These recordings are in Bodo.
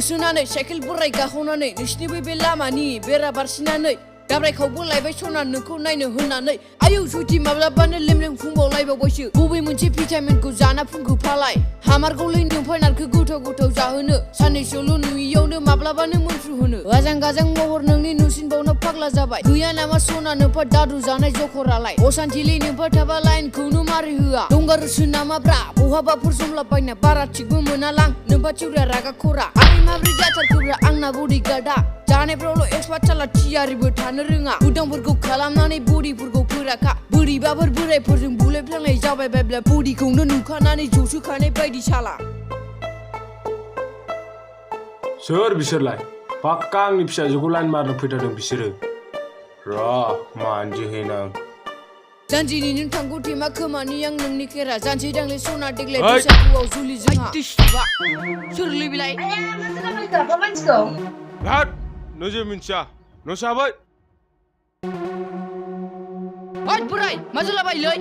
होसोनानै साइकेल बोराय गाखोनानै नोंसिनि बे लामानि बेरा बारसिनानै दाब्रायखावबो लायबाय सना नोंखौ नायनो होननानै आयौ सुथि माब्लाबानो लेमलेम फुंबावलायबावबायसो बबे मोनसे भिटामिनखौ जाना फुंखौ फालाय हामारगौलै नोंफायनारखौ गोथाव जाहोनो साननैसोल' नुयियावनो माब्लाबानो मोनफ्रुहोनो आजां गाजां महर नोंनि नुसिनबावनो फाग्ला जाबाय गैया नामा सना नोंफा दादु जानाय जखरालाय असान्थिलै नोंफा थाबा लाइनखौनो मारै होआ दंगारोसो नामाब्रा बहाबाफोर जमलाबायना बारा थिगबो मोनालां नोंफा थिउरा रागा खरा आंनि माब्रै जाथारखोब्रा आंना बडिगार्डआ जानायफ्रावल' एक्सपार्ट साला थियारिबो थानो रोङा उदांफोरखौ खालामनानै बडिफोरखौ फोराखा बोरैबाफोर बोरायफोरजों बुलायफ्लांनाय जाबाय बायब्ला बडिखौनो नुखानानै जसोखानाय बायदि साला सोर बिसोरलाय पाक्का आंनि फिसाजोखौ लाइन मारनो फैथारदों बिसोरो र' मानजिहैनां जानजिनि नों थांगौ थेमा खोमानि आं नोंनि खेरा जानजि दांले सना देग्लाय बैसागुआव जुलि जोंहा सोरलै बिलाय हाट नोजोर मिन्थिया नोंसाबाय हाट बोराय मा जालाबायलै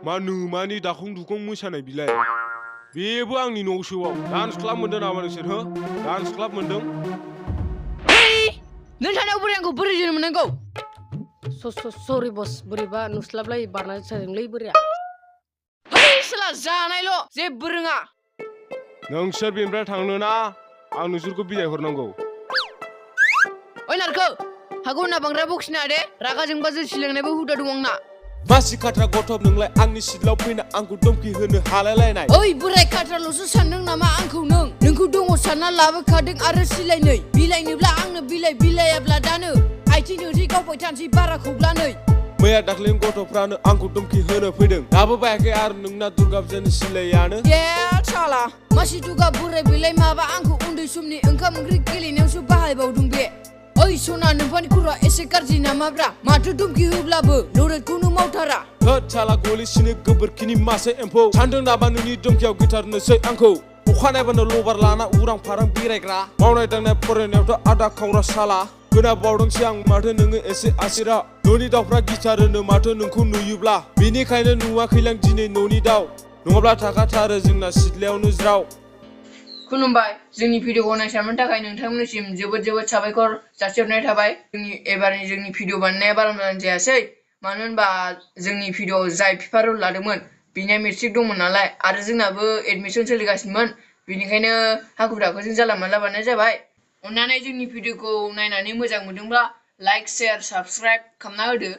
मा नोमानि दाखं दुखं मोसानाय बिलाय बेबो आंनि न'सोआव डान्स क्लाब मोनदों नामा नोंसोर हो डान्स क्लाब मोनदों नों थानायाव बोरै आंखौ बोरै जोनो मोननांगौ सरि बस बोरैबा नुस्लाबलाय बारना जादोंलै बोराया साला जानायल' जेबो रोङा नोंसोर बेनिफ्राय थांनो ना आं नोंसोरखौ बिदाय हरनांगौ ओइ नारखो हागौ ना बांद्राय बखिना दे रागा जोंबा जोसिलांनायबो हुदा दं आंना मासि खाथ्रा गथब नोंलाय आंनि सिथ्लाव फैना आंखौ धमकी होनो हालायलायनाय ओइ बोराय खाथ्राल'सो सानदों नामा आंखौ नोंखौ दङ सानना लाबोखादों आरो सिलायनै बिलाइनोब्ला आंनो बिलायाब्ला दानो आइथिं ओरै गावबाय थानसै बाराखौब्लानै मैया दाख्लैनि गथ'फ्रानो आंखौ धमकी होनो फैदों दाबो बायाखै आरो नोंना दुर्गा फुजानि सिलायानो ए साला मासि दुगा बोराय बिलाय माबा आंखौ उन्दै समनि ओंखाम ओंख्रि गेलेनायावसो बाहायबावदों बे ओइ सना नोंफानि खर'आ एसे गाज्रि नामाब्रा माथो धमकी होब्लाबो नोरेटखौनो मावथारा होद साला गलिसिनो गोबोरखिनि मासे एम्फौ सानदों नामा नोंनि धमकियाव गिथारनोसै आंखौ अखानायबानो लबार लाना उरां फारां बेरायग्रा मावनाय दांनाय फरायनायावथ' आदा खावरा साला खोनाबावदोंसै आं माथो नोङो एसे आसिरा न'नि दाउफ्रा गिथारोनो माथो नोंखौ नुयोब्ला बेनिखायनो नुवाखैलां दिनै न'नि दाउ नङाब्ला थाखाथारो जोंना सिथ्लायावनो ज्राव खुलुमबाय जोंनि भिडिअखौ नायसारनो थाखाय नोंथांमोननिसिम जोबोद साबायखर जासिहरनाय थाबाय जोंनि भिडिअ बानायनाया बारा मोजां जायासै मानो होनबा जोंनि भिडिअ जाय फिफा रल लादोंमोन बिनिया मेट्रिक दंमोन नालाय आरो जोंनाबो एडमिसन सोलिगासिनोमोन बेनिखायनो हाखु दाखुजों जाला माला बानायनाय जाबाय अन्नानै जोंनि भिडिअखौ नायनानै मोजां मोनदोंब्ला लाइक शेयार साबस्क्राइब खालामना होदो